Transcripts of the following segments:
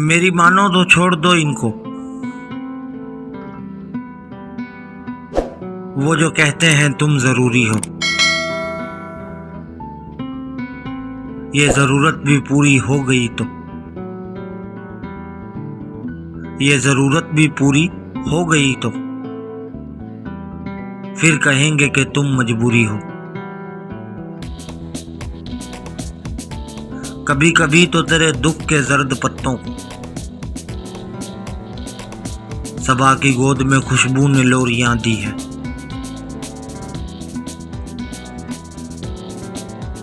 मेरी मानो तो छोड़ दो इनको। वो जो कहते हैं तुम जरूरी हो, ये जरूरत भी पूरी हो गई तो, ये जरूरत भी पूरी हो गई तो फिर कहेंगे कि तुम मजबूरी हो। कभी कभी तो तेरे दुख के जर्द पत्तों को सबा की गोद में खुशबू ने लोरियां दी है।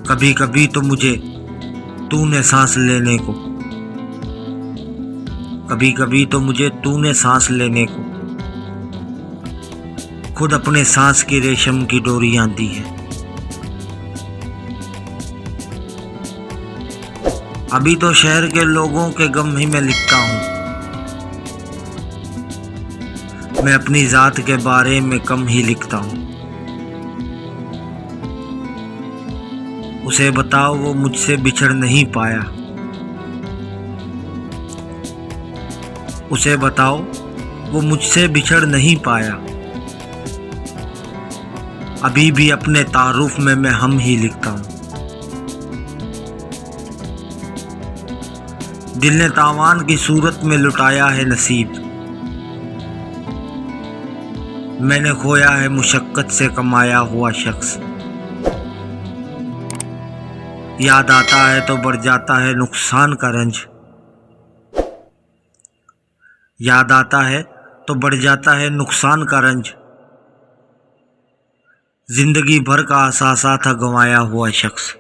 कभी कभी तो मुझे तूने सांस लेने को, कभी कभी तो मुझे तूने सांस लेने को खुद अपने सांस की रेशम की डोरियां दी है। अभी तो शहर के लोगों के गम ही मैं लिखता हूँ, मैं अपनी जात के बारे में कम ही लिखता हूँ। उसे बताओ वो मुझसे बिछड़ नहीं पाया, उसे बताओ वो मुझसे बिछड़ नहीं पाया। अभी भी अपने तारुफ में मैं हम ही लिखता हूँ। दिल ने तावान की सूरत में लुटाया है नसीब, मैंने खोया है मुशक्कत से कमाया हुआ शख्स। याद आता है तो बढ़ जाता है नुकसान का रंज, याद आता है तो बढ़ जाता है नुकसान का रंज। जिंदगी भर का अहसासा था गंवाया हुआ शख्स।